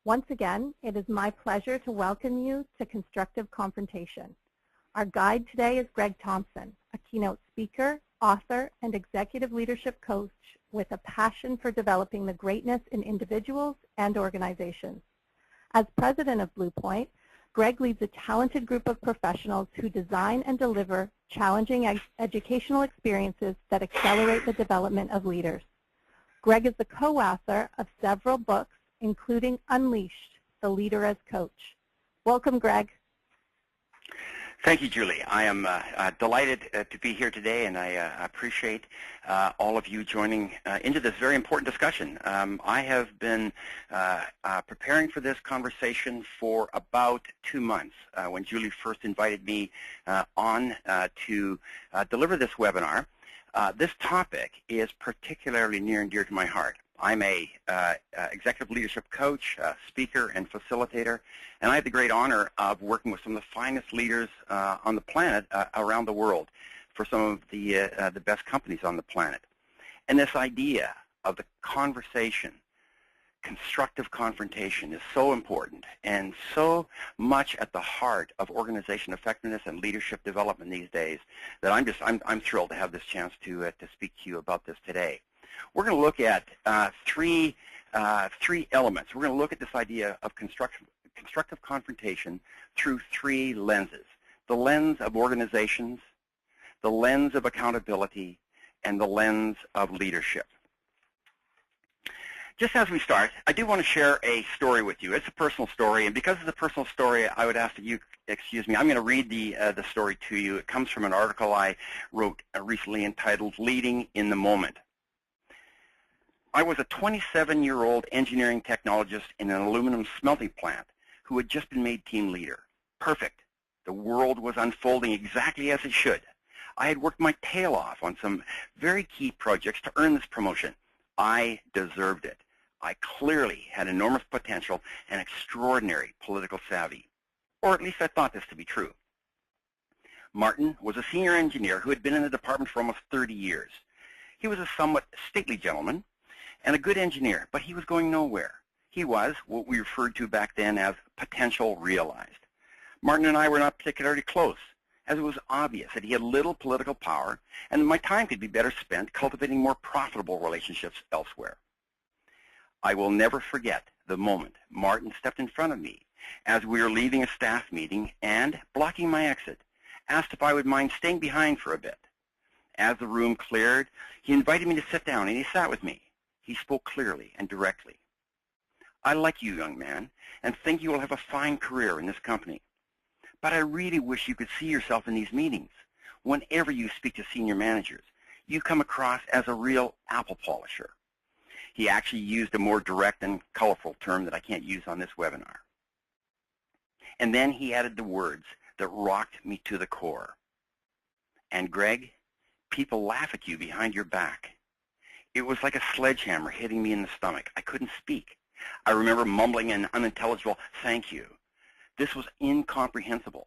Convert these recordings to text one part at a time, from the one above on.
Once again, it is my pleasure to welcome you to Constructive Confrontation. Our guide today is Gregg Thompson, a keynote speaker, author, and executive leadership coach with a passion for developing the greatness in individuals and organizations. As president of Bluepoint, Gregg leads a talented group of professionals who design and deliver challenging educational experiences that accelerate the development of leaders. Gregg is the co-author of several books, including Unleashed, The Leader as Coach. Welcome, Gregg. Thank you, Julie. I am delighted to be here today, and I appreciate all of you joining into this very important discussion. I have been preparing for this conversation for about 2 months when Julie first invited me on to deliver this webinar. This topic is particularly near and dear to my heart. I'm a executive leadership coach, speaker, and facilitator, and I have the great honor of working with some of the finest leaders on the planet around the world for some of the best companies on the planet. And this idea of the conversation, constructive confrontation, is so important and so much at the heart of organization effectiveness and leadership development these days that I'm thrilled to have this chance to speak to you about this today. We're going to look at three elements. We're going to look at this idea of constructive confrontation through 3 lenses: the lens of organizations, the lens of accountability, and the lens of leadership. Just as we start, I do want to share a story with you. It's a personal story, and because it's a personal story, I would ask that you excuse me. I'm going to read the story to you. It comes from an article I wrote recently entitled "Leading in the Moment." I was a 27-year-old engineering technologist in an aluminum smelting plant who had just been made team leader. Perfect. The world was unfolding exactly as it should. I had worked my tail off on some very key projects to earn this promotion. I deserved it. I clearly had enormous potential and extraordinary political savvy. Or at least I thought this to be true. Martin was a senior engineer who had been in the department for almost 30 years. He was a somewhat stately gentleman and a good engineer, but he was going nowhere. He was what we referred to back then as potential realized. Martin and I were not particularly close, as it was obvious that he had little political power and that my time could be better spent cultivating more profitable relationships elsewhere. I will never forget the moment Martin stepped in front of me as we were leaving a staff meeting and, blocking my exit, asked if I would mind staying behind for a bit. As the room cleared, he invited me to sit down, and he sat with me. He spoke clearly and directly. I like you, young man, and think you will have a fine career in this company. But I really wish you could see yourself in these meetings. Whenever you speak to senior managers, you come across as a real apple polisher. He actually used a more direct and colorful term that I can't use on this webinar. And then he added the words that rocked me to the core. And Gregg, people laugh at you behind your back. It was like a sledgehammer hitting me in the stomach. I couldn't speak. I remember mumbling an unintelligible "thank you." This was incomprehensible.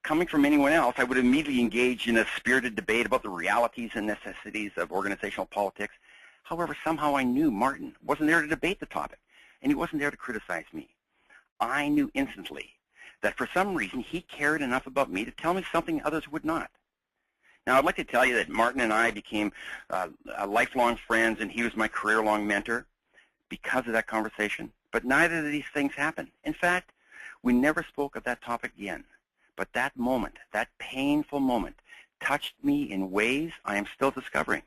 Coming from anyone else, I would immediately engage in a spirited debate about the realities and necessities of organizational politics. However, somehow I knew Martin wasn't there to debate the topic, and he wasn't there to criticize me. I knew instantly that for some reason he cared enough about me to tell me something others would not. Now, I'd like to tell you that Martin and I became lifelong friends, and he was my career-long mentor because of that conversation. But neither of these things happened. In fact, we never spoke of that topic again. But that moment, that painful moment, touched me in ways I am still discovering.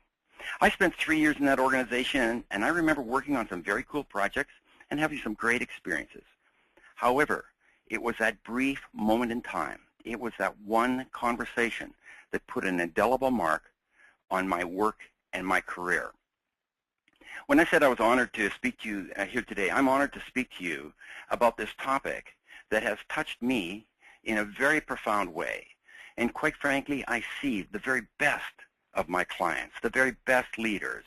I spent 3 years in that organization, and I remember working on some very cool projects and having some great experiences. However, it was that brief moment in time. It was that one conversation that put an indelible mark on my work and my career. When I said I was honored to speak to you here today, I'm honored to speak to you about this topic that has touched me in a very profound way. And quite frankly, I see the very best of my clients, the very best leaders,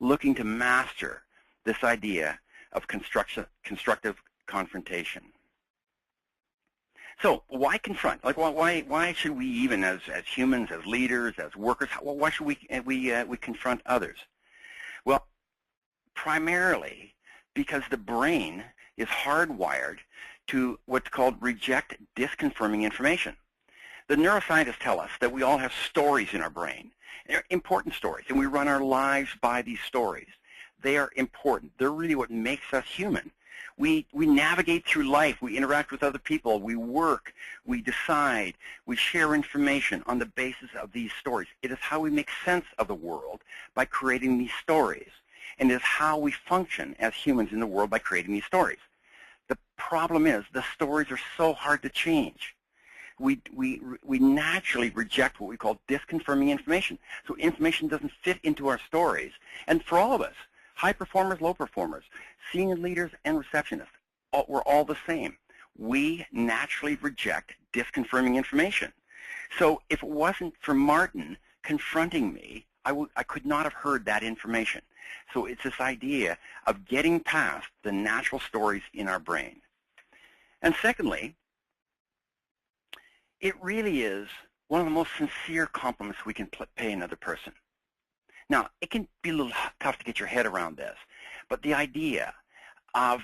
looking to master this idea of constructive confrontation. So why confront? Like, why should we even, as humans, as leaders, as workers, why should we confront others? Well, primarily because the brain is hardwired to what's called reject disconfirming information. The neuroscientists tell us that we all have stories in our brain. They're important stories, and we run our lives by these stories. They are important. They're really what makes us human. We navigate through life. We interact with other people. We work. We decide. We share information on the basis of these stories. It is how we make sense of the world by creating these stories. And it is how we function as humans in the world by creating these stories. The problem is the stories are so hard to change. We naturally reject what we call disconfirming information. So information doesn't fit into our stories. And for all of us, high performers, low performers, senior leaders, and receptionists, we're all the same. We naturally reject disconfirming information. So if it wasn't for Martin confronting me, I could not have heard that information. So it's this idea of getting past the natural stories in our brain. And secondly, it really is one of the most sincere compliments we can pay another person. Now, it can be a little tough to get your head around this, but the idea of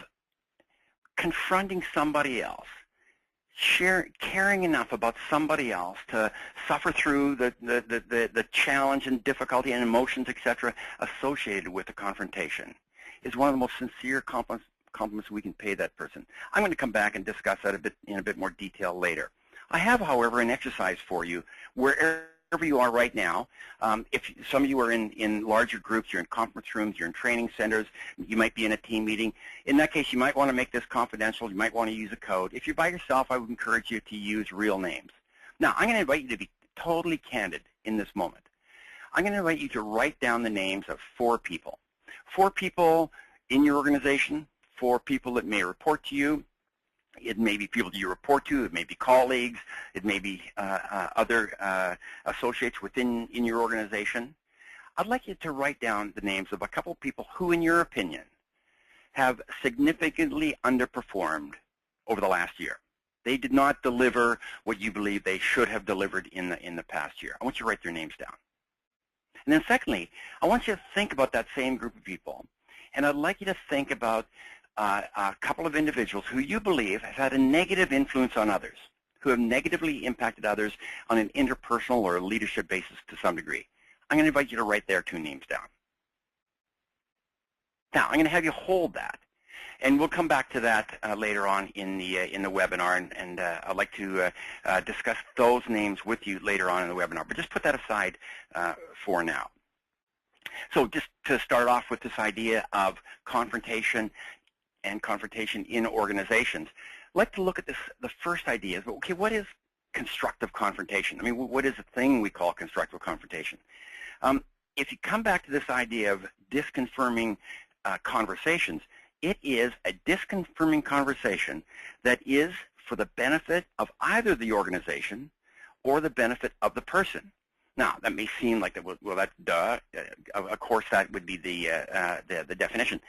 confronting somebody else, caring enough about somebody else to suffer through the challenge and difficulty and emotions, etc., associated with the confrontation is one of the most sincere compliments we can pay that person. I'm going to come back and discuss that in a bit more detail later. I have, however, an exercise for you wherever you are right now. If some of you are in larger groups, you're in conference rooms, you're in training centers, you might be in a team meeting. In that case, you might want to make this confidential. You might want to use a code. If you're by yourself, I would encourage you to use real names. Now, I'm going to invite you to be totally candid in this moment. I'm going to invite you to write down the names of 4 people. 4 people in your organization, 4 people that may report to you. It may be people you report to. It may be colleagues. It may be other associates within your organization. I'd like you to write down the names of a couple of people who, in your opinion, have significantly underperformed over the last year. They did not deliver what you believe they should have delivered in the past year. I want you to write their names down. And then secondly, I want you to think about that same group of people. And I'd like you to think about a couple of individuals who you believe have had a negative influence on others, who have negatively impacted others on an interpersonal or leadership basis to some degree. I'm going to invite you to write their 2 names down. Now, I'm going to have you hold that, and we'll come back to that later on in the webinar, and I'd like to discuss those names with you later on in the webinar, but just put that aside for now. So just to start off with this idea of confrontation and confrontation in organizations, I'd like to look at the first idea is, okay, what is constructive confrontation? I mean, what is the thing we call constructive confrontation? If you come back to this idea of disconfirming conversations, it is a disconfirming conversation that is for the benefit of either the organization or the benefit of the person. Now, that may seem like, well, that's duh. Of course, that would be the definition.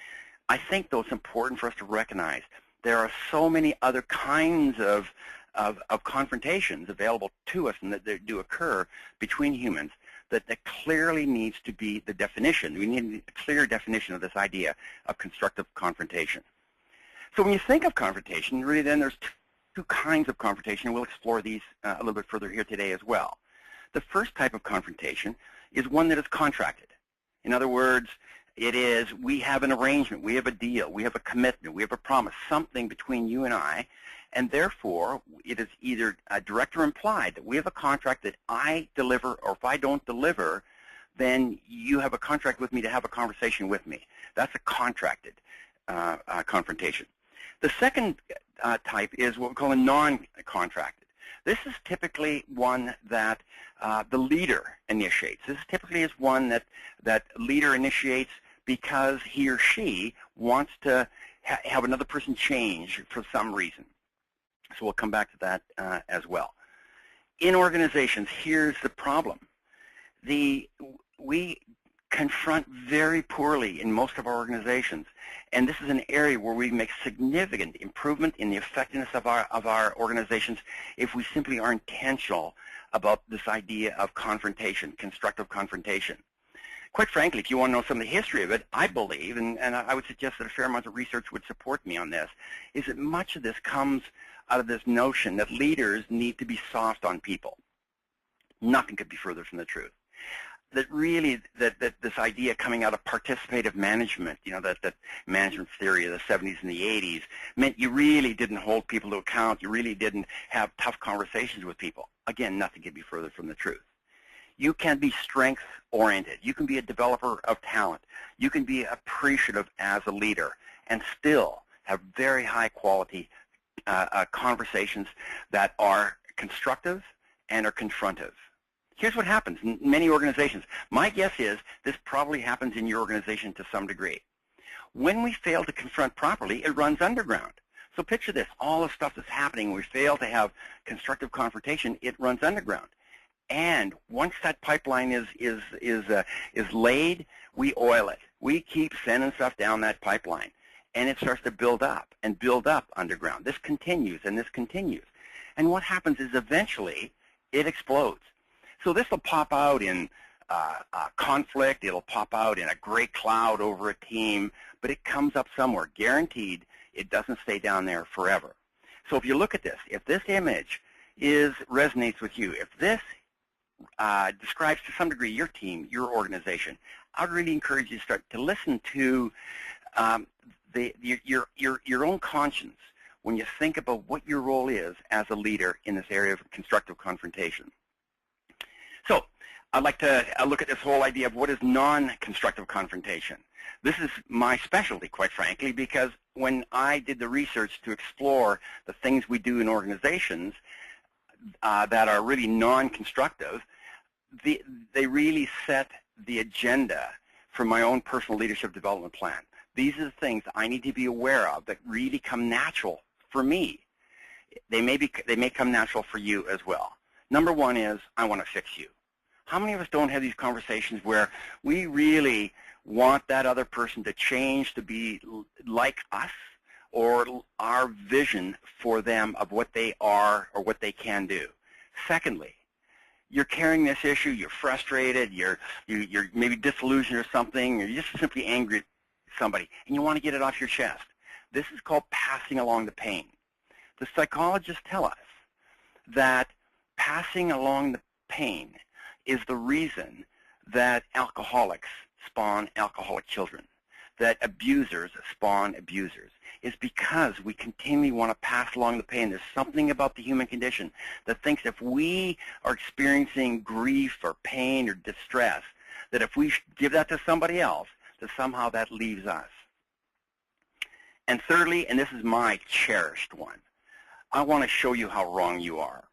I think, though, it's important for us to recognize there are so many other kinds of confrontations available to us and that do occur between humans that clearly needs to be the definition. We need a clear definition of this idea of constructive confrontation. So when you think of confrontation, really then there's 2 kinds of confrontation, and we'll explore these a little bit further here today as well. The first type of confrontation is one that is contracted. In other words, it is, we have an arrangement, we have a deal, we have a commitment, we have a promise, something between you and I, and therefore it is either direct or implied that we have a contract that I deliver, or if I don't deliver, then you have a contract with me to have a conversation with me. That's a contracted confrontation. The second type is what we call a non-contracted. This is typically one that the leader initiates. This typically is one that leader initiates because he or she wants to have another person change for some reason. So we'll come back to that as well. In organizations, here's the problem. We confront very poorly in most of our organizations, and this is an area where we make significant improvement in the effectiveness of our organizations if we simply are intentional about this idea of confrontation, constructive confrontation. quite frankly, if you want to know some of the history of it, I believe, and I would suggest that a fair amount of research would support me on this, is that much of this comes out of this notion that leaders need to be soft on people. Nothing could be further from the truth. That really, that this idea coming out of participative management, you know, that management theory of the 70s and the 80s, meant you really didn't hold people to account. You really didn't have tough conversations with people. Again, nothing could be further from the truth. You can be strength-oriented. You can be a developer of talent. You can be appreciative as a leader and still have very high-quality conversations that are constructive and are confrontive. Here's what happens in many organizations. My guess is this probably happens in your organization to some degree. When we fail to confront properly, it runs underground. So picture this, all the stuff that's happening, we fail to have constructive confrontation, it runs underground. And once that pipeline is laid, we oil it. We keep sending stuff down that pipeline. And it starts to build up and build up underground. This continues and this continues. And what happens is eventually it explodes. So this will pop out in conflict. It'll pop out in a gray cloud over a team, but it comes up somewhere. Guaranteed, it doesn't stay down there forever. So if you look at this, if this image resonates with you, if this describes to some degree your team, your organization, I would really encourage you to start to listen to your own conscience when you think about what your role is as a leader in this area of constructive confrontation. So I'd like to look at this whole idea of what is non-constructive confrontation. This is my specialty, quite frankly, because when I did the research to explore the things we do in organizations that are really non-constructive, they really set the agenda for my own personal leadership development plan. These are the things I need to be aware of that really come natural for me. They may come natural for you as well. Number one is, I want to fix you. How many of us don't have these conversations where we really want that other person to change to be like us, or our vision for them of what they are or what they can do? Secondly, you're carrying this issue, you're frustrated, you're maybe disillusioned or something, or you're just simply angry at somebody, and you want to get it off your chest. This is called passing along the pain. The psychologists tell us that passing along the pain is the reason that alcoholics spawn alcoholic children, that abusers spawn abusers. Is because we continually want to pass along the pain. There's something about the human condition that thinks if we are experiencing grief or pain or distress, that if we give that to somebody else, that somehow that leaves us. And thirdly, and this is my cherished one, I want to show you how wrong you are.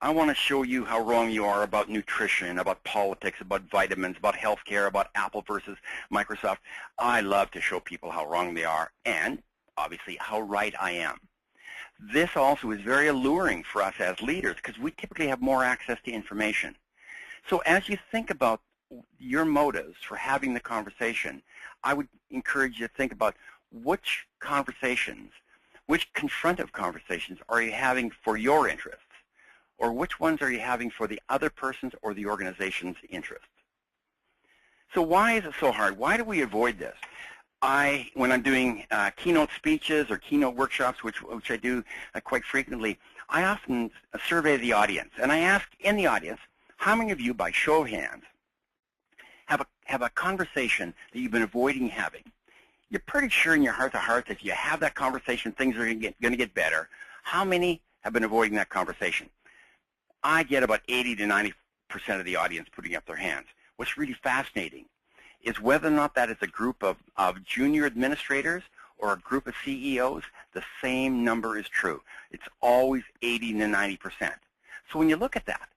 I want to show you how wrong you are about nutrition, about politics, about vitamins, about healthcare, about Apple versus Microsoft. I love to show people how wrong they are and, obviously, how right I am. This also is very alluring for us as leaders because we typically have more access to information. So as you think about your motives for having the conversation, I would encourage you to think about which conversations, which confrontive conversations are you having for your interests? Or which ones are you having for the other person's or the organization's interest? So why is it so hard? Why do we avoid this? When I'm doing keynote speeches or keynote workshops, which I do quite frequently, I often survey the audience. And I ask in the audience, how many of you, by show of hands, have a conversation that you've been avoiding having? You're pretty sure in your heart to heart that if you have that conversation, things are going to get better. How many have been avoiding that conversation? I get about 80 to 90% of the audience putting up their hands. What's really fascinating is whether or not that is a group of junior administrators or a group of CEOs, the same number is true. It's always 80 to 90%. So when you look at that,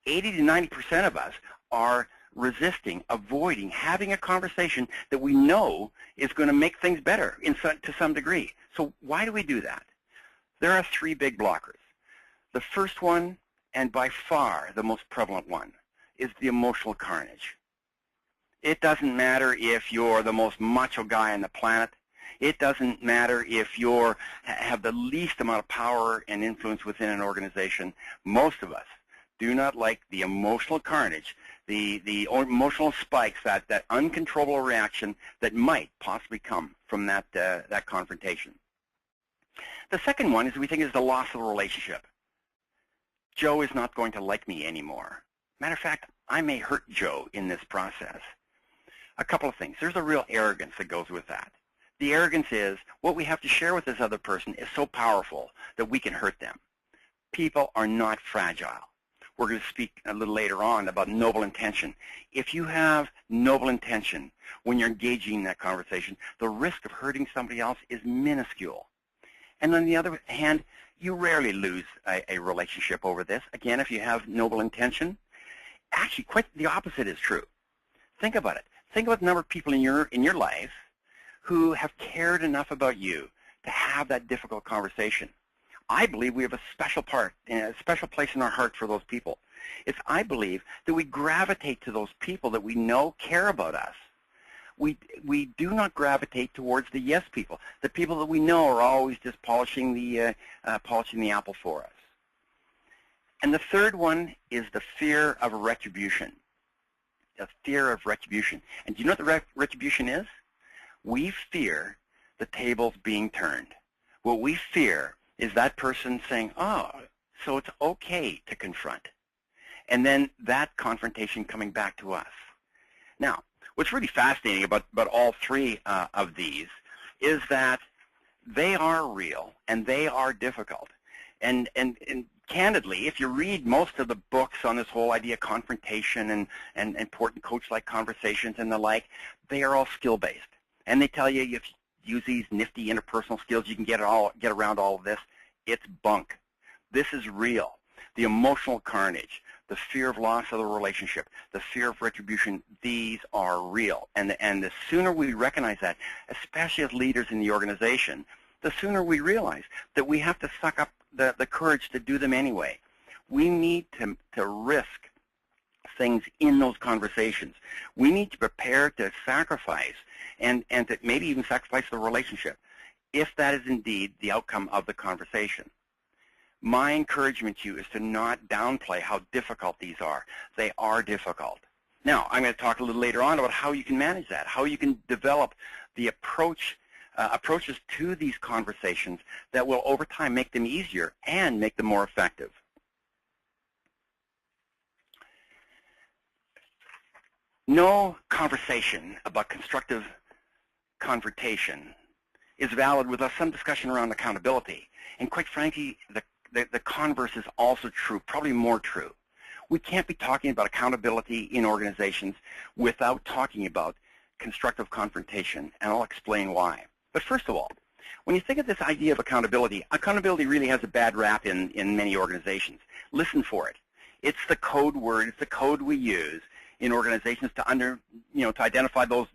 80 to 90% of us are resisting, avoiding having a conversation that we know is going to make things better to some degree. So why do we do that? There are three big blockers. The first one, and by far the most prevalent one, is the emotional carnage. It doesn't matter if you're the most macho guy on the planet. It doesn't matter if you have the least amount of power and influence within an organization. Most of us do not like the emotional carnage, the emotional spikes, that uncontrollable reaction that might possibly come from that confrontation. The second one is we think is the loss of a relationship. Joe is not going to like me anymore. Matter of fact, I may hurt Joe in this process. A couple of things. There's a real arrogance that goes with that. The arrogance is what we have to share with this other person is so powerful that we can hurt them. People are not fragile. We're going to speak a little later on about noble intention. If you have noble intention when you're engaging in that conversation, the risk of hurting somebody else is minuscule. And on the other hand, you rarely lose a relationship over this. Again, if you have noble intention, actually quite the opposite is true. Think about it. Think about the number of people in your life who have cared enough about you to have that difficult conversation. I believe we have a special place in our heart for those people. I believe that we gravitate to those people that we know care about us. We do not gravitate towards the yes people, the people that we know are always just polishing the apple for us. And the third one is the fear of retribution. The fear of retribution. And do you know what the retribution is? We fear the tables being turned. What we fear is that person saying, oh, so it's okay to confront. And then that confrontation coming back to us. Now, what's really fascinating about all three of these is that they are real and they are difficult. And candidly, if you read most of the books on this whole idea of confrontation and important coach-like conversations and the like, they are all skill-based. And they tell you if you use these nifty interpersonal skills, you can get around all of this. It's bunk. This is real. The emotional carnage, the fear of loss of the relationship, the fear of retribution, these are real. And the sooner we recognize that, especially as leaders in the organization, the sooner we realize that we have to suck up the courage to do them anyway. We need to risk things in those conversations. We need to prepare to sacrifice and to maybe even sacrifice the relationship if that is indeed the outcome of the conversation. My encouragement to you is to not downplay how difficult these are. They are difficult. Now, I'm going to talk a little later on about how you can manage that, how you can develop the approaches to these conversations that will over time make them easier and make them more effective. No conversation about constructive confrontation is valid without some discussion around accountability. And quite frankly, the converse is also true, probably more true. We can't be talking about accountability in organizations without talking about constructive confrontation, and I'll explain why. But first of all, when you think of this idea of accountability, accountability really has a bad rap in many organizations. Listen for it. It's the code word, it's the code we use in organizations to identify those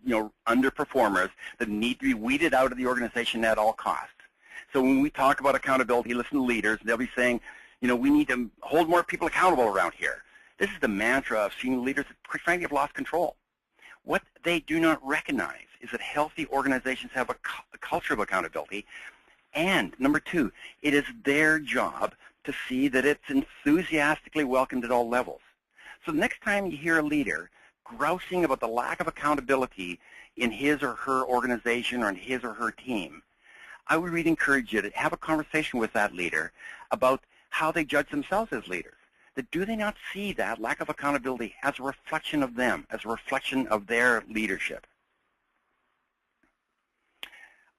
underperformers that need to be weeded out of the organization at all costs. So when we talk about accountability, listen to leaders, they'll be saying, we need to hold more people accountable around here. This is the mantra of senior leaders that, quite frankly, have lost control. What they do not recognize is that healthy organizations have a culture of accountability. And number two, it is their job to see that it's enthusiastically welcomed at all levels. So the next time you hear a leader grousing about the lack of accountability in his or her organization or in his or her team, I would really encourage you to have a conversation with that leader about how they judge themselves as leaders. That do they not see that lack of accountability as a reflection of them, as a reflection of their leadership?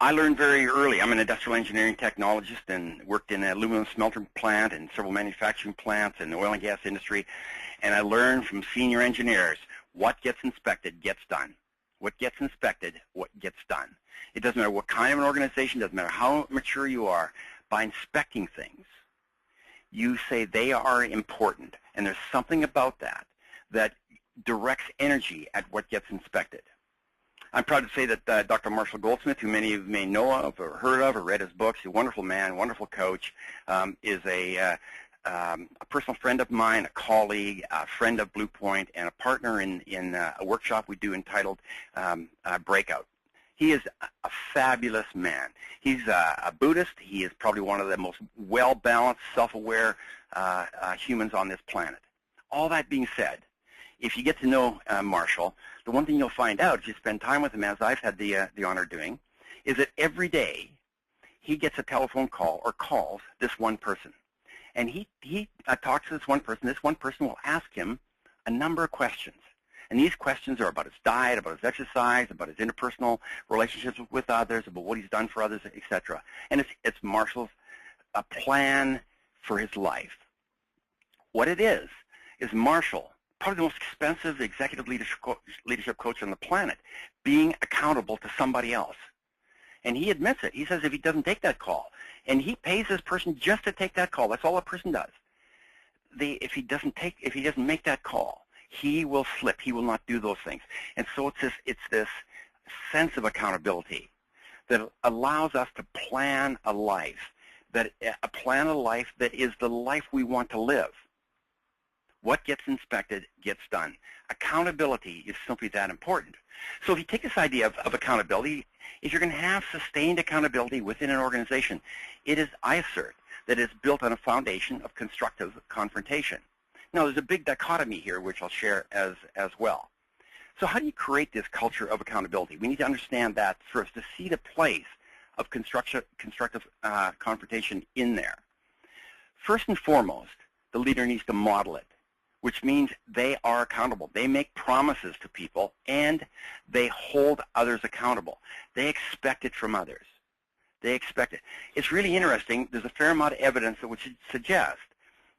I learned very early. I'm an industrial engineering technologist and worked in an aluminum smelter plant and several manufacturing plants in the oil and gas industry. And I learned from senior engineers, what gets inspected gets done. What gets inspected, what gets done. It doesn't matter what kind of an organization, doesn't matter how mature you are. By inspecting things, you say they are important. And there's something about that that directs energy at what gets inspected. I'm proud to say that Dr. Marshall Goldsmith, who many of you may know of or heard of or read his books, he's a wonderful man, wonderful coach, is a personal friend of mine, a colleague, a friend of Bluepoint, and a partner in a workshop we do entitled Breakout. He is a fabulous man. He's a Buddhist. He is probably one of the most well-balanced, self-aware humans on this planet. all that being said, if you get to know Marshall, the one thing you'll find out if you spend time with him, as I've had the honor of doing, is that every day he gets a telephone call or calls this one person. And he talks to this one person. This one person will ask him a number of questions. And these questions are about his diet, about his exercise, about his interpersonal relationships with others, about what he's done for others, etc. And it's Marshall's a plan for his life. What it is Marshall, probably the most expensive executive leadership coach on the planet, being accountable to somebody else. And he admits it. He says if he doesn't take that call, and he pays this person just to take that call, that's all a person does. If he doesn't make that call, he will slip. He will not do those things. And so it's this sense of accountability that allows us to plan a life that is the life we want to live. What gets inspected gets done. Accountability is simply that important. So if you take this idea of accountability, if you're going to have sustained accountability within an organization, it is, I assert, that it's built on a foundation of constructive confrontation. Now, there's a big dichotomy here, which I'll share as well. So how do you create this culture of accountability? We need to understand that first to see the place of constructive confrontation in there. First and foremost, the leader needs to model it, which means they are accountable. They make promises to people, and they hold others accountable. They expect it from others. They expect it. It's really interesting. There's a fair amount of evidence that would suggest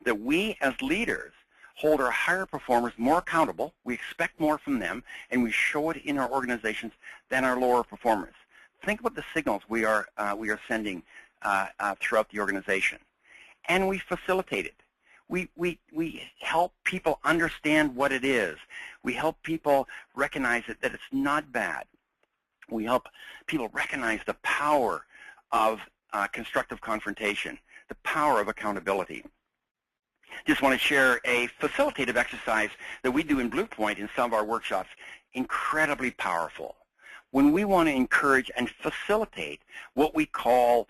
that we as leaders hold our higher performers more accountable, we expect more from them, and we show it in our organizations than our lower performers. Think about the signals we are sending throughout the organization. And we facilitate it. We help people understand what it is. We help people recognize that it's not bad. We help people recognize the power of constructive confrontation, the power of accountability. Just want to share a facilitative exercise that we do in Bluepoint in some of our workshops, incredibly powerful. When we want to encourage and facilitate what we call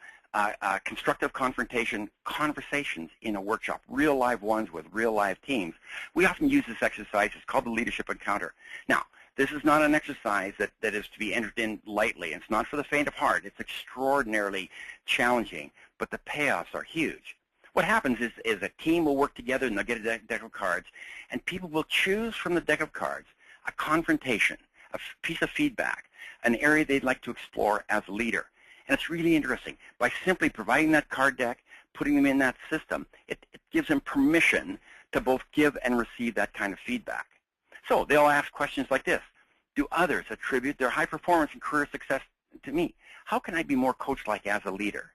constructive confrontation conversations in a workshop, real live ones with real live teams, we often use this exercise. It's called the leadership encounter. Now, this is not an exercise that is to be entered in lightly. It's not for the faint of heart. It's extraordinarily challenging, but the payoffs are huge. What happens is a team will work together and they'll get a deck of cards, and people will choose from the deck of cards a confrontation, a piece of feedback, an area they'd like to explore as a leader. And it's really interesting. By simply providing that card deck, putting them in that system, it gives them permission to both give and receive that kind of feedback. So they'll ask questions like this. Do others attribute their high performance and career success to me? How can I be more coach-like as a leader?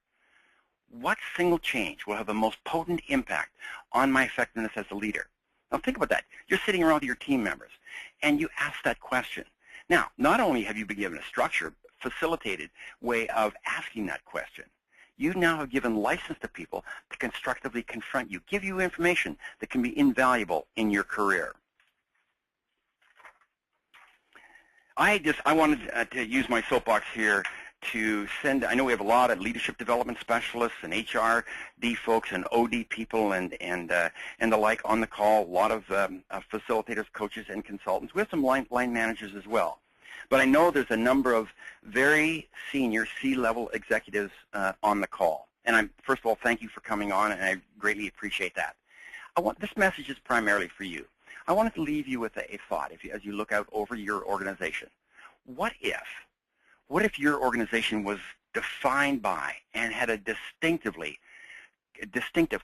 What single change will have the most potent impact on my effectiveness as a leader? Now think about that. You're sitting around with your team members, and you ask that question. Now, not only have you been given a structured, facilitated way of asking that question, you now have given license to people to constructively confront you, give you information that can be invaluable in your career. I wanted to use my soapbox here to send, I know we have a lot of leadership development specialists and HRD folks and OD people and the like on the call, a lot of facilitators, coaches, and consultants. We have some line managers as well. But I know there's a number of very senior C-level executives on the call. And first of all, thank you for coming on, and I greatly appreciate that. This message is primarily for you. I wanted to leave you with a thought as you look out over your organization. What if your organization was defined by and had a distinctive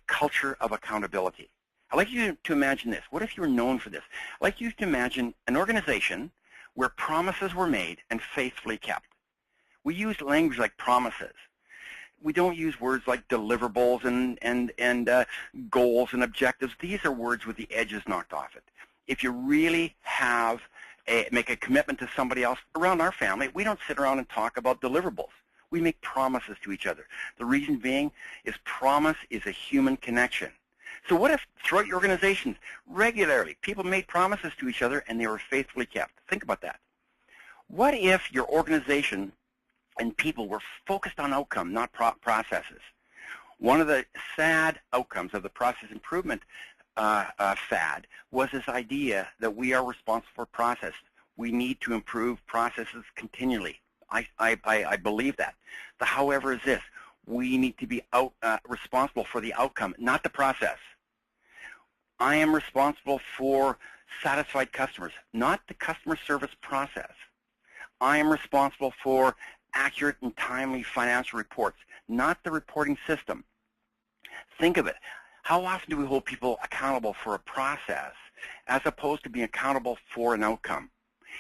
culture of accountability? I'd like you to imagine this. What if you were known for this? I'd like you to imagine an organization where promises were made and faithfully kept. We use language like promises. We don't use words like deliverables and goals and objectives. These are words with the edges knocked off it. If you really make a commitment to somebody else, around our family, we don't sit around and talk about deliverables. We make promises to each other. The reason being is promise is a human connection. So what if throughout your organizations, regularly, people made promises to each other and they were faithfully kept? Think about that. What if your organization and people were focused on outcome, not processes? One of the sad outcomes of the process improvement fad was this idea that we are responsible for process. We need to improve processes continually. I believe that. The however is this: we need to be responsible for the outcome, not the process. I am responsible for satisfied customers, not the customer service process. I am responsible for accurate and timely financial reports, not the reporting system. Think of it. How often do we hold people accountable for a process as opposed to being accountable for an outcome?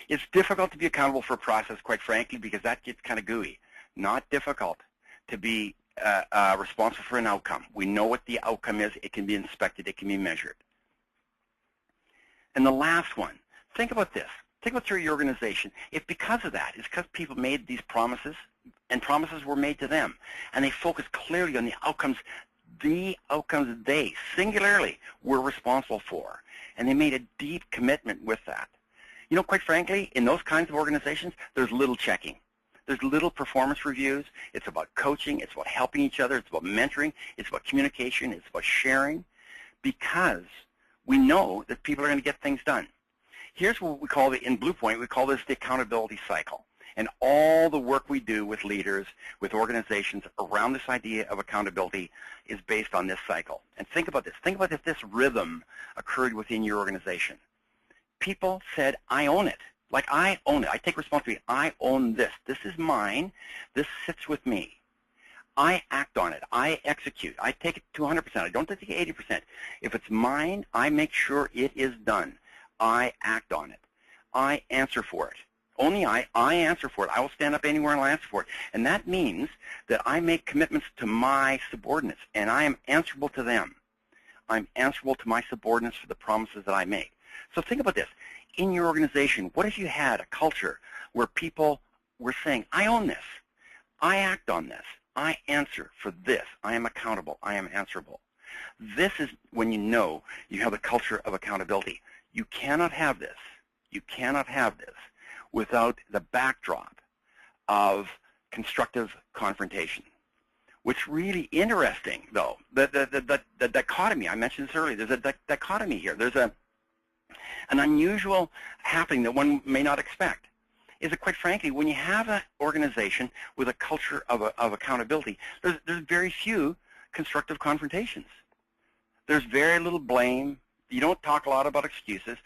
It's difficult to be accountable for a process, quite frankly, because that gets kind of gooey. Not difficult to be responsible for an outcome. We know what the outcome is. It can be inspected. It can be measured. And the last one, think about this. Think about through your organization. If because of that, it's because people made these promises, and promises were made to them, and they focused clearly on the outcomes they singularly were responsible for, and they made a deep commitment with that. You know, quite frankly, in those kinds of organizations, there's little checking. There's little performance reviews. It's about coaching. It's about helping each other. It's about mentoring. It's about communication. It's about sharing, because we know that people are going to get things done. Here's what we call in Bluepoint, we call this the accountability cycle. And all the work we do with leaders, with organizations around this idea of accountability is based on this cycle. And think about this. Think about if this rhythm occurred within your organization. People said, I own it. Like, I own it. I take responsibility. I own this. This is mine. This sits with me. I act on it. I execute. I take it to 100%. I don't take it 80%. If it's mine, I make sure it is done. I act on it. I answer for it. Only I answer for it. I will stand up anywhere and I'll answer for it. And that means that I make commitments to my subordinates, and I am answerable to them. I'm answerable to my subordinates for the promises that I make. So think about this. In your organization, what if you had a culture where people were saying, I own this. I act on this. I answer for this. I am accountable. I am answerable. This is when you know you have a culture of accountability. You cannot have this. You cannot have this without the backdrop of constructive confrontation. What's really interesting, though, the dichotomy, I mentioned this earlier, there's a dichotomy here. There's an unusual happening that one may not expect. Is that, quite frankly, when you have an organization with a culture of accountability, there's very few constructive confrontations. There's very little blame. You don't talk a lot about excuses.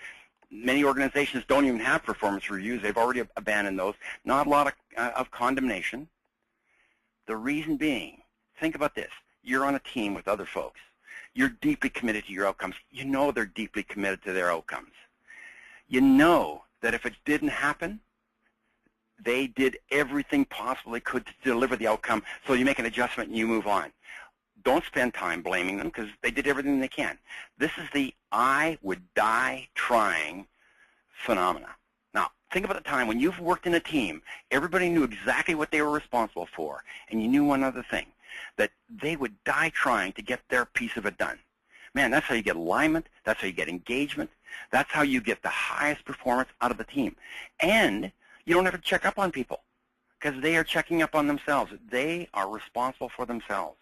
Many organizations don't even have performance reviews. They've already abandoned those. Not a lot of condemnation. The reason being, think about this. You're on a team with other folks. You're deeply committed to your outcomes. You know they're deeply committed to their outcomes. You know that if it didn't happen, they did everything possible they could to deliver the outcome, so you make an adjustment and you move on. Don't spend time blaming them, because they did everything they can. This is the I would die trying phenomena. Now, think about the time when you've worked in a team, everybody knew exactly what they were responsible for, and you knew one other thing, that they would die trying to get their piece of it done. Man, that's how you get alignment. That's how you get engagement. That's how you get the highest performance out of the team. And you don't have to check up on people, because they are checking up on themselves. They are responsible for themselves.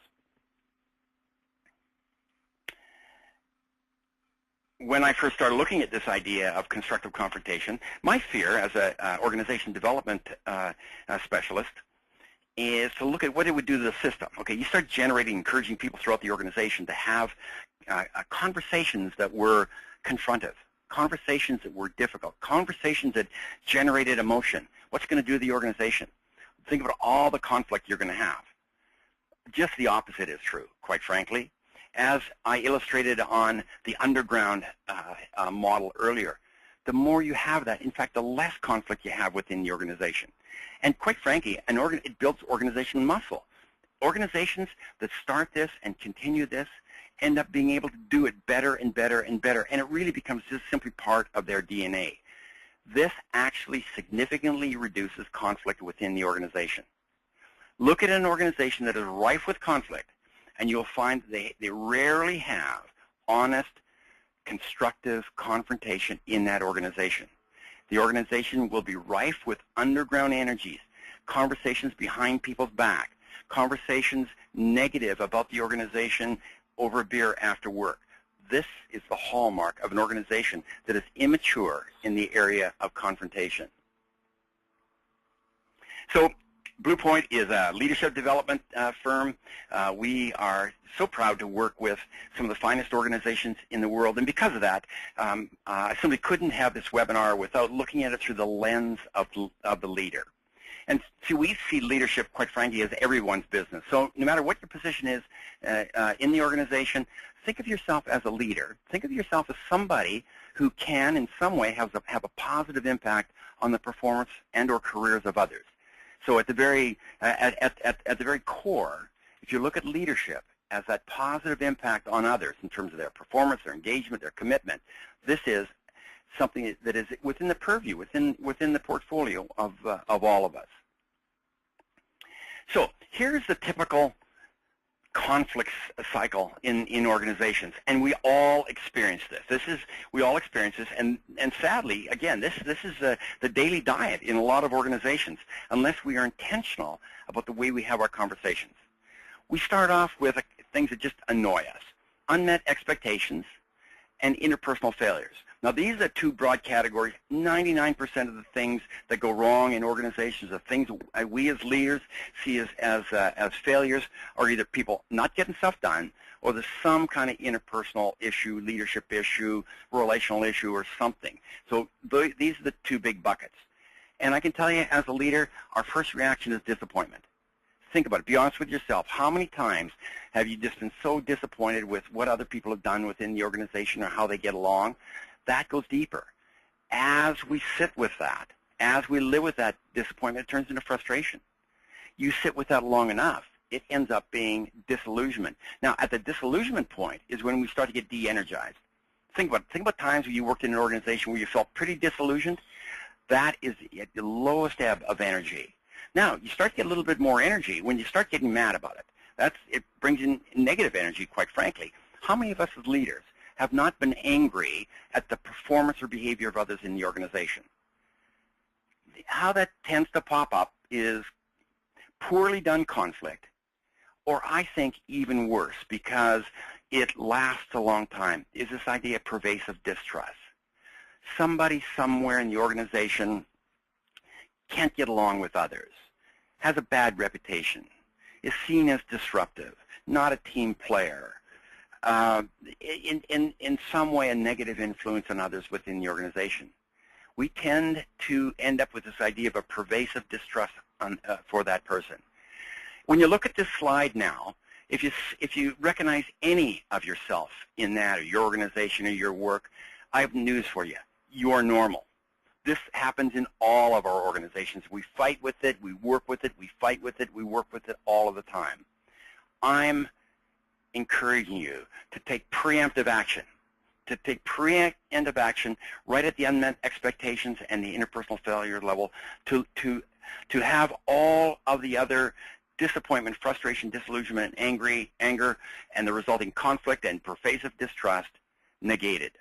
When I first started looking at this idea of constructive confrontation, my fear as an organization development specialist is to look at what it would do to the system. Okay, you start generating, encouraging people throughout the organization to have conversations that were confrontive, conversations that were difficult, conversations that generated emotion. What's going to do to the organization? Think about all the conflict you're going to have. Just the opposite is true, quite frankly. As I illustrated on the underground model earlier, the more you have that, in fact, the less conflict you have within the organization. And quite frankly, it builds organizational muscle. Organizations that start this and continue this end up being able to do it better and better and better, and it really becomes just simply part of their DNA. This actually significantly reduces conflict within the organization. Look at an organization that is rife with conflict, and you'll find they rarely have honest, constructive confrontation in that organization. The organization will be rife with underground energies, conversations behind people's back, conversations negative about the organization over a beer after work. this is the hallmark of an organization that is immature in the area of confrontation. So Bluepoint is a leadership development firm. We are so proud to work with some of the finest organizations in the world, and because of that, I simply couldn't have this webinar without looking at it through the lens of the leader. And so we see leadership, quite frankly, as everyone's business. So no matter what your position is in the organization, think of yourself as a leader. Think of yourself as somebody who can, in some way, have a positive impact on the performance and or careers of others. So at the very core, if you look at leadership as that positive impact on others in terms of their performance, their engagement, their commitment, this is something that is within the purview, within the portfolio of all of us. So here's the typical conflict cycle in organizations, and we all experience this. We all experience this, and sadly, again, this is the daily diet in a lot of organizations, unless we are intentional about the way we have our conversations. We start off with things that just annoy us: unmet expectations and interpersonal failures. Now, these are two broad categories. 99% of the things that go wrong in organizations, the things we as leaders see as failures, are either people not getting stuff done, or there's some kind of interpersonal issue, leadership issue, relational issue, or something. So these are the two big buckets. And I can tell you, as a leader, our first reaction is disappointment. Think about it. Be honest with yourself. How many times have you just been so disappointed with what other people have done within the organization or how they get along? That goes deeper. As we sit with that, as we live with that disappointment, it turns into frustration. You sit with that long enough, it ends up being disillusionment. Now, at the disillusionment point is when we start to get de-energized. Think about times when you worked in an organization where you felt pretty disillusioned. That is at the lowest ebb of energy. Now, you start to get a little bit more energy when you start getting mad about it. It brings in negative energy, quite frankly. How many of us as leaders have not been angry at the performance or behavior of others in the organization? How that tends to pop up is poorly done conflict, or I think even worse, because it lasts a long time, is this idea of pervasive distrust. Somebody somewhere in the organization can't get along with others, has a bad reputation, is seen as disruptive, not a team player, in some way a negative influence on others within the organization. We tend to end up with this idea of a pervasive distrust for that person. When you look at this slide now, if you recognize any of yourself in that, or your organization or your work, I have news for you. You are normal. This happens in all of our organizations. We fight with it, we work with it, we fight with it, we work with it all of the time. I'm encouraging you to take preemptive action, right at the unmet expectations and the interpersonal failure level, to have all of the other disappointment, frustration, disillusionment, anger, and the resulting conflict and pervasive distrust negated.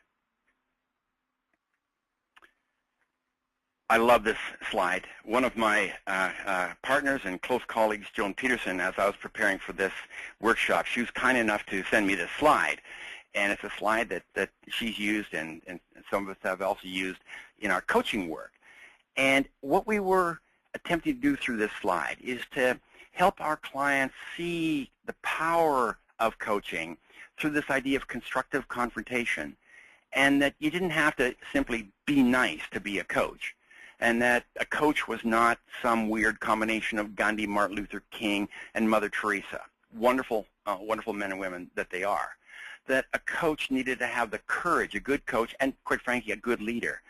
I love this slide. One of my partners and close colleagues, Joan Peterson, as I was preparing for this workshop, she was kind enough to send me this slide. And it's a slide that she's used and some of us have also used in our coaching work. And what we were attempting to do through this slide is to help our clients see the power of coaching through this idea of constructive confrontation, and that you didn't have to simply be nice to be a coach, and that a coach was not some weird combination of Gandhi, Martin Luther King, and Mother Teresa, wonderful, wonderful men and women that they are. That a coach needed to have the courage, a good coach, and quite frankly, a good leader,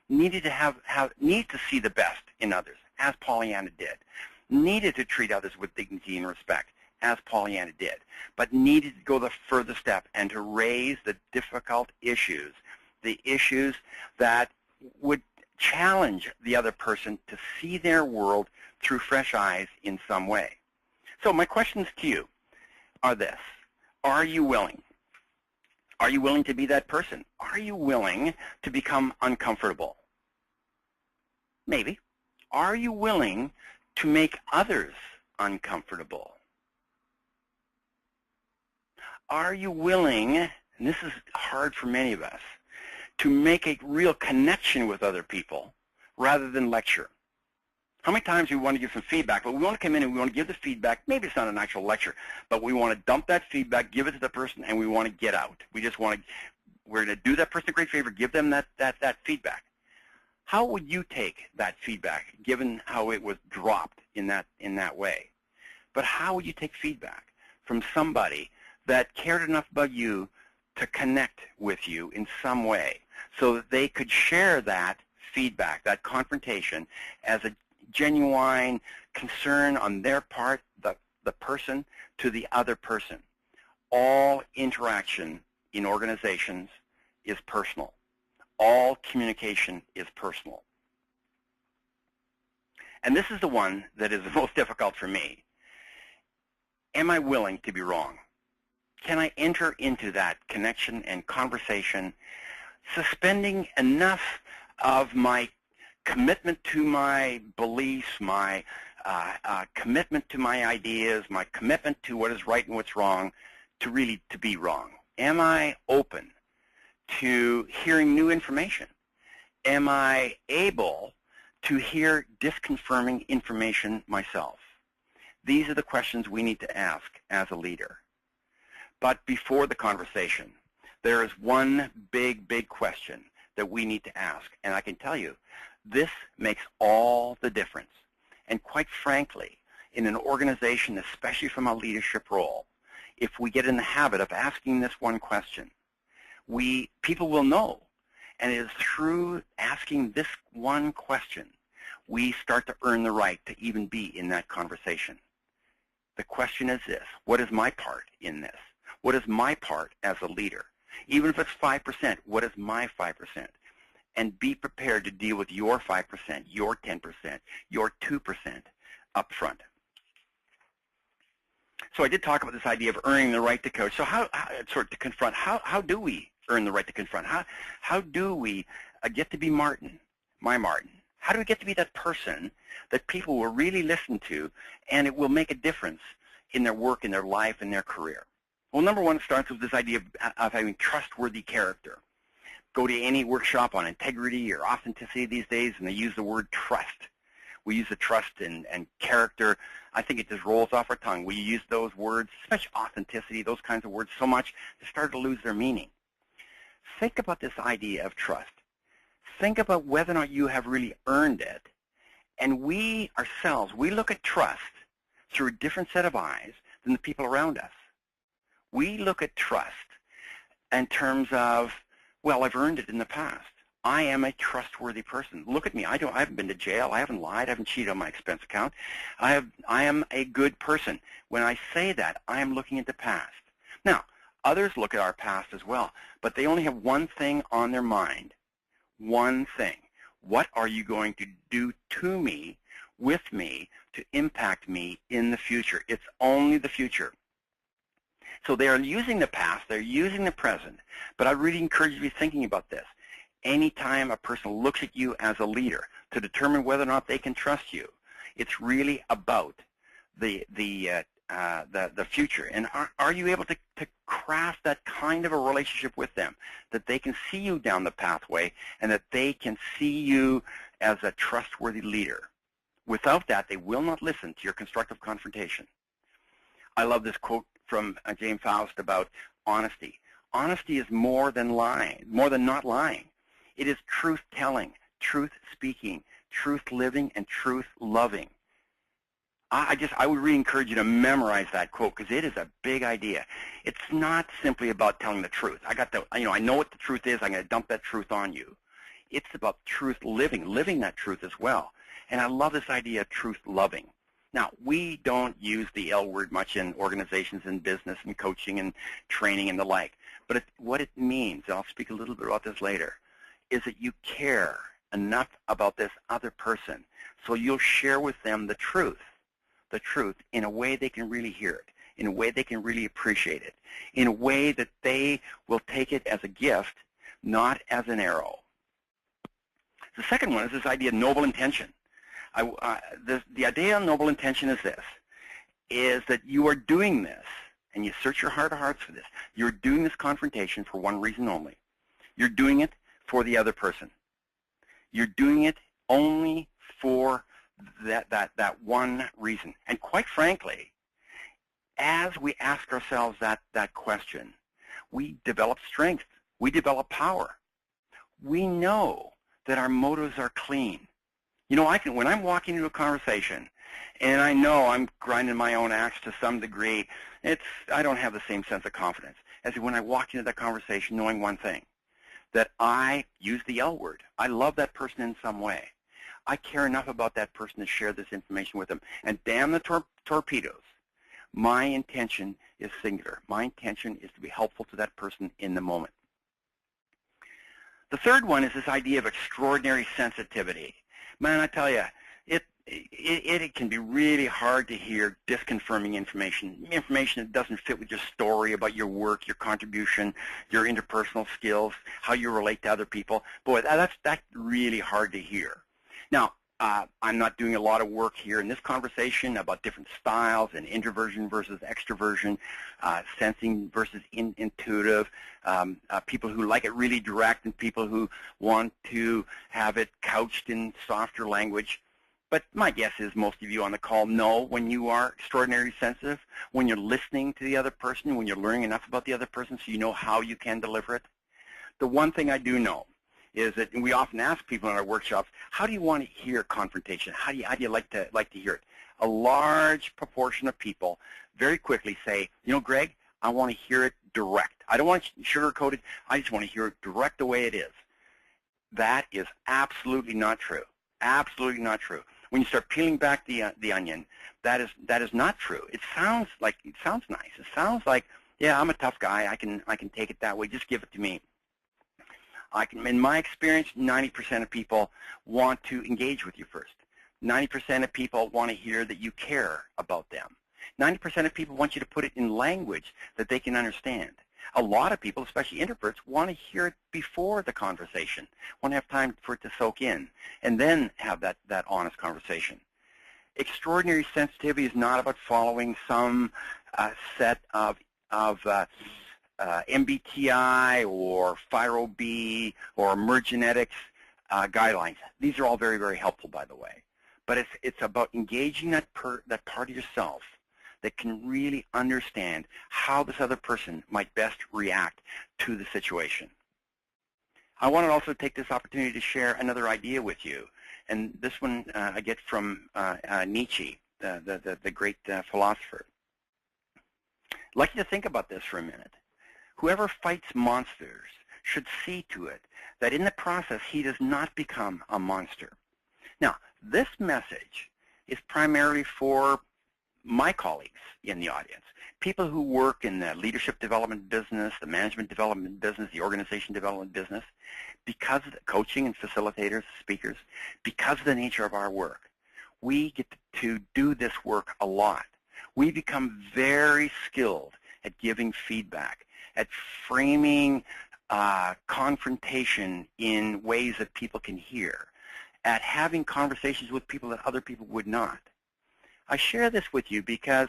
needed to see the best in others, as Pollyanna did, needed to treat others with dignity and respect, as Pollyanna did, but needed to go the further step and to raise the difficult issues, the issues that would challenge the other person to see their world through fresh eyes in some way. So my questions to you are this: are you willing? Are you willing to be that person? Are you willing to become uncomfortable? Maybe. Are you willing to make others uncomfortable? Are you willing and this is hard for many of us, to make a real connection with other people rather than lecture. How many times we want to give some feedback, but we want to come in and we want to give the feedback. Maybe it's not an actual lecture, but we want to dump that feedback, give it to the person, and we want to get out. We just want to, we're going to do that person a great favor, give them that feedback. How would you take that feedback, given how it was dropped in that way? But how would you take feedback from somebody that cared enough about you to connect with you in some way so that they could share that feedback, that confrontation, as a genuine concern on their part, the person, to the other person? All interaction in organizations is personal. All communication is personal. And this is the one that is the most difficult for me. Am I willing to be wrong? Can I enter into that connection and conversation, suspending enough of my commitment to my beliefs, my commitment to my ideas, my commitment to what is right and what's wrong, to really to be wrong? Am I open to hearing new information? Am I able to hear disconfirming information myself? These are the questions we need to ask as a leader. But before the conversation, there is one big question that we need to ask. And I can tell you, this makes all the difference. And quite frankly, in an organization, especially from a leadership role, if we get in the habit of asking this one question, people will know. And it is through asking this one question, we start to earn the right to even be in that conversation. The question is this: what is my part in this? What is my part as a leader? Even if it's 5%, what is my 5%? And be prepared to deal with your 5%, your 10%, your 2% up front. So I did talk about this idea of earning the right to coach. So to confront, how do we earn the right to confront? How do we get to be Martin, my Martin? How do we get to be that person that people will really listen to, and it will make a difference in their work, in their life, in their career? Well, number one, it starts with this idea of having trustworthy character. Go to any workshop on integrity or authenticity these days, and they use the word trust. We use the trust and character. I think it just rolls off our tongue. We use those words, especially authenticity, those kinds of words, so much they start to lose their meaning. Think about this idea of trust. Think about whether or not you have really earned it. And we ourselves, we look at trust through a different set of eyes than the people around us. We look at trust in terms of, well, I've earned it in the past. I am a trustworthy person. Look at me. I haven't been to jail. I haven't lied. I haven't cheated on my expense account. I am a good person. When I say that, I am looking at the past. Now, others look at our past as well, but they only have one thing on their mind. One thing. What are you going to do to me, with me, to impact me in the future? It's only the future. So they are using the past, they're using the present, but I really encourage you to be thinking about this. Anytime a person looks at you as a leader to determine whether or not they can trust you, it's really about the future. And are you able to craft that kind of a relationship with them, that they can see you down the pathway and that they can see you as a trustworthy leader? Without that, they will not listen to your constructive confrontation. I love this quote from James Faust about honesty. Honesty is more than lying, more than not lying. It is truth-telling, truth-speaking, truth-living, and truth-loving. I would really encourage you to memorize that quote because it is a big idea. It's not simply about telling the truth. I know what the truth is. I'm going to dump that truth on you. It's about living that truth as well. And I love this idea of truth-loving. Now, we don't use the L word much in organizations and business and coaching and training and the like. But what it means, and I'll speak a little bit about this later, is that you care enough about this other person so you'll share with them the truth in a way they can really hear it, in a way they can really appreciate it, in a way that they will take it as a gift, not as an arrow. The second one is this idea of noble intention. The idea of noble intention is this, is that you are doing this and you search your heart of hearts for this, you're doing this confrontation for one reason only. You're doing it for the other person. You're doing it only for that one reason. And quite frankly, as we ask ourselves that question, we develop strength. We develop power. We know that our motives are clean. You know, when I'm walking into a conversation and I know I'm grinding my own axe to some degree, I don't have the same sense of confidence as when I walk into that conversation knowing one thing, that I use the L word. I love that person in some way. I care enough about that person to share this information with them. And damn the torpedoes. My intention is singular. My intention is to be helpful to that person in the moment. The third one is this idea of extraordinary sensitivity. Man, I tell you, it can be really hard to hear disconfirming information that doesn't fit with your story about your work, your contribution, your interpersonal skills, how you relate to other people. Boy, that's really hard to hear. Now, I'm not doing a lot of work here in this conversation about different styles and introversion versus extroversion, sensing versus intuitive, people who like it really direct and people who want to have it couched in softer language. But my guess is most of you on the call know when you are extraordinarily sensitive, when you're listening to the other person, when you're learning enough about the other person so you know how you can deliver it. The one thing I do know is that, and we often ask people in our workshops, how do you want to hear confrontation? How do you like to hear it? A large proportion of people very quickly say, you know, Greg, I want to hear it direct. I don't want it sugar-coated. I just want to hear it direct the way it is. That is absolutely not true. Absolutely not true. When you start peeling back the onion, that is not true. It sounds nice. It sounds like, yeah, I'm a tough guy. I can take it that way. Just give it to me. In my experience, 90% of people want to engage with you first. 90% of people want to hear that you care about them. 90% of people want you to put it in language that they can understand. A lot of people, especially introverts, want to hear it before the conversation, want to have time for it to soak in, and then have that honest conversation. Extraordinary sensitivity is not about following some set of MBTI or FIRO-B or emergenetics guidelines. These are all very, very helpful, by the way. But it's about engaging that part of yourself that can really understand how this other person might best react to the situation. I want to also take this opportunity to share another idea with you. And this one I get from Nietzsche, the great philosopher. I'd like you to think about this for a minute. Whoever fights monsters should see to it that in the process he does not become a monster. Now, this message is primarily for my colleagues in the audience, people who work in the leadership development business, the management development business, the organization development business, because of the coaching and facilitators, speakers, because of the nature of our work. We get to do this work a lot. We become very skilled at giving feedback, at framing confrontation in ways that people can hear, at having conversations with people that other people would not. I share this with you because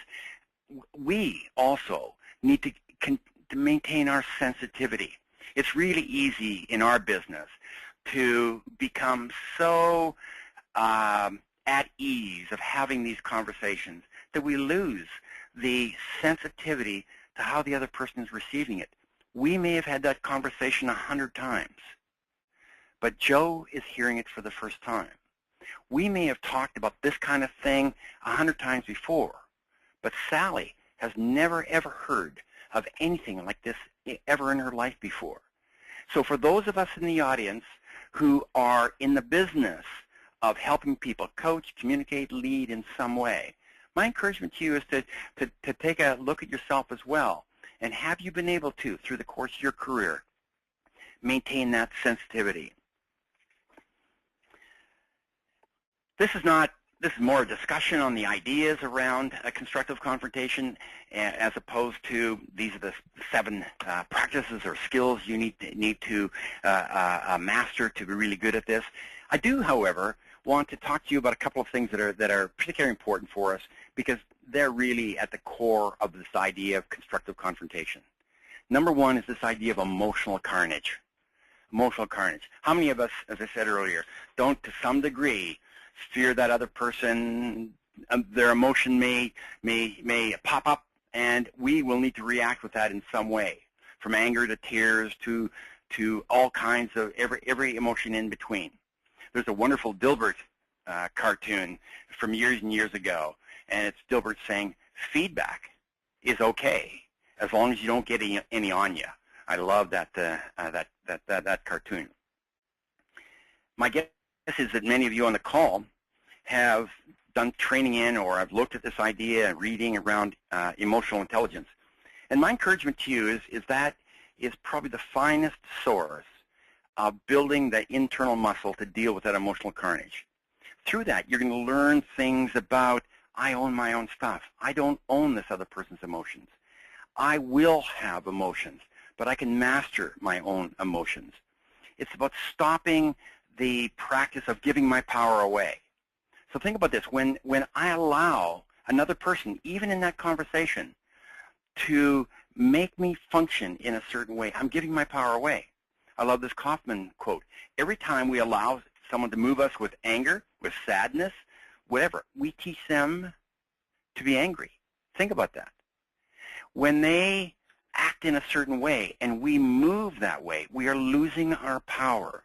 we also need to maintain our sensitivity. It's really easy in our business to become so at ease of having these conversations that we lose the sensitivity to how the other person is receiving it. We may have had that conversation 100 times, but Joe is hearing it for the first time. We may have talked about this kind of thing 100 times before, but Sally has never, ever heard of anything like this ever in her life before. So for those of us in the audience who are in the business of helping people coach, communicate, lead in some way, my encouragement to you is to take a look at yourself as well. And have you been able to, through the course of your career, maintain that sensitivity? This is more a discussion on the ideas around constructive confrontation, as opposed to these are the 7 practices or skills you need to master to be really good at this. I do, however, want to talk to you about a couple of things that are particularly important for us, because they're really at the core of this idea of constructive confrontation. Number one is this idea of emotional carnage. Emotional carnage. How many of us, as I said earlier, don't to some degree fear that other person, their emotion may pop up, and we will need to react with that in some way, from anger to tears to all kinds of every emotion in between. There's a wonderful Dilbert cartoon from years and years ago, and it's Dilbert saying feedback is okay as long as you don't get any on you. I love that cartoon. My guess is that many of you on the call have done training in or have looked at this idea and reading around emotional intelligence. And my encouragement to you is that is probably the finest source of building the internal muscle to deal with that emotional carnage. Through that, you're going to learn things about, I own my own stuff. I don't own this other person's emotions. I will have emotions, but I can master my own emotions. It's about stopping the practice of giving my power away. So think about this. When I allow another person, even in that conversation, to make me function in a certain way, I'm giving my power away. I love this Kaufman quote. Every time we allow someone to move us with anger, with sadness, whatever, we teach them to be angry. Think about that. When they act in a certain way and we move that way, we are losing our power.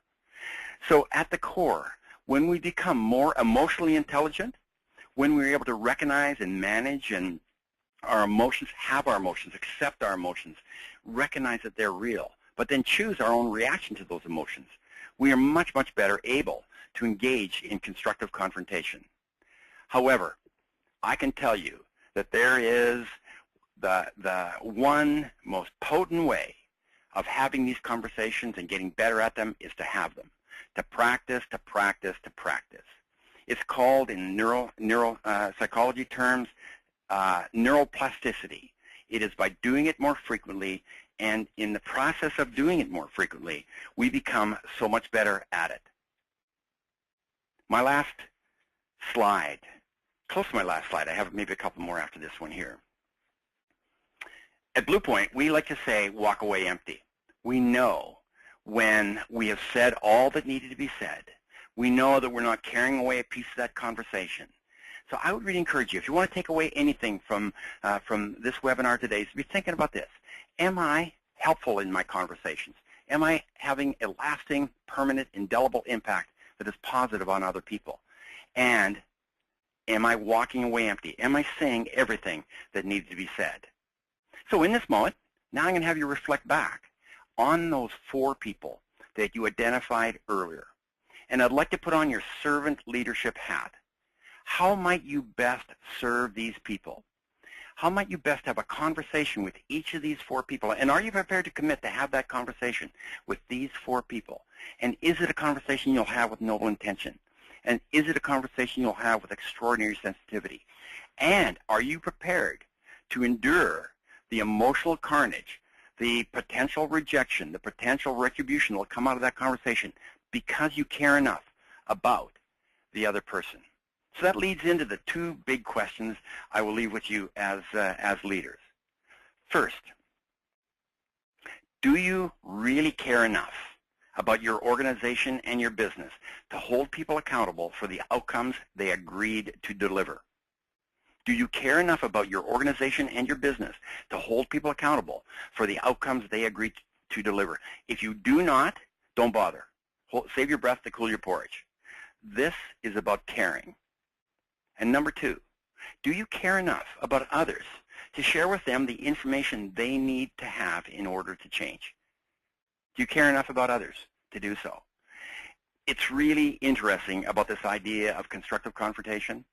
So at the core, when we become more emotionally intelligent, when we're able to recognize and manage and our emotions, have our emotions, accept our emotions, recognize that they're real, but then choose our own reaction to those emotions, we are much, much better able to engage in constructive confrontation. However, I can tell you that there is the one most potent way of having these conversations and getting better at them is to have them, to practice, to practice, to practice. It's called in psychology terms neuroplasticity. It is by doing it more frequently, and in the process of doing it more frequently, we become so much better at it. My last slide, close to my last slide, I have maybe a couple more after this one here. At Bluepoint, we like to say, walk away empty. We know when we have said all that needed to be said. We know that we're not carrying away a piece of that conversation. So I would really encourage you, if you want to take away anything from this webinar today, is to be thinking about this. Am I helpful in my conversations? Am I having a lasting, permanent, indelible impact that is positive on other people? And am I walking away empty? Am I saying everything that needs to be said? So in this moment, now I'm going to have you reflect back on those 4 people that you identified earlier. And I'd like to put on your servant leadership hat. How might you best serve these people? How might you best have a conversation with each of these 4 people? And are you prepared to commit to have that conversation with these 4 people? And is it a conversation you'll have with noble intention? And is it a conversation you'll have with extraordinary sensitivity? And are you prepared to endure the emotional carnage, the potential rejection, the potential retribution that will come out of that conversation because you care enough about the other person? So that leads into the 2 big questions I will leave with you as leaders. First, do you really care enough about your organization and your business to hold people accountable for the outcomes they agreed to deliver? Do you care enough about your organization and your business to hold people accountable for the outcomes they agreed to deliver? If you do not, don't bother. Save your breath to cool your porridge. This is about caring. And number 2, do you care enough about others to share with them the information they need to have in order to change? Do you care enough about others to do so? It's really interesting about this idea of constructive confrontation.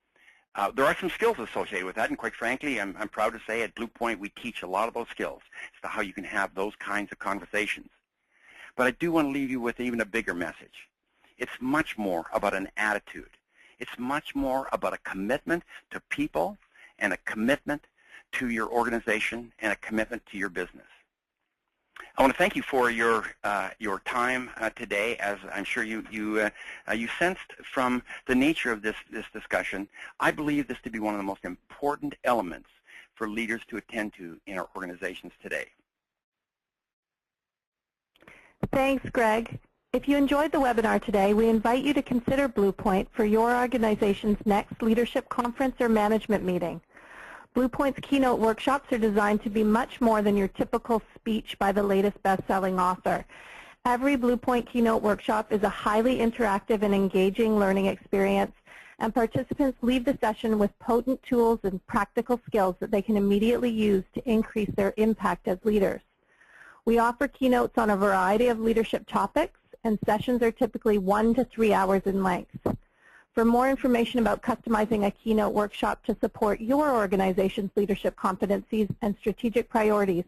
There are some skills associated with that, and quite frankly, I'm proud to say at Bluepoint we teach a lot of those skills as to how you can have those kinds of conversations. But I do want to leave you with even a bigger message. It's much more about an attitude. It's much more about a commitment to people and a commitment to your organization and a commitment to your business. I want to thank you for your time today. As I'm sure you sensed from the nature of this discussion, I believe this to be one of the most important elements for leaders to attend to in our organizations today. Thanks, Greg. If you enjoyed the webinar today, we invite you to consider Bluepoint for your organization's next leadership conference or management meeting. Bluepoint's keynote workshops are designed to be much more than your typical speech by the latest best-selling author. Every Bluepoint keynote workshop is a highly interactive and engaging learning experience, and participants leave the session with potent tools and practical skills that they can immediately use to increase their impact as leaders. We offer keynotes on a variety of leadership topics, and sessions are typically 1 to 3 hours in length. For more information about customizing a keynote workshop to support your organization's leadership competencies and strategic priorities,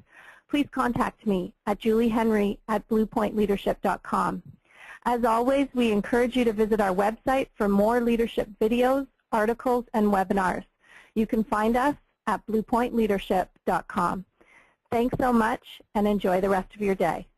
please contact me at juliehenry@bluepointleadership.com. As always, we encourage you to visit our website for more leadership videos, articles, and webinars. You can find us at bluepointleadership.com. Thanks so much, and enjoy the rest of your day.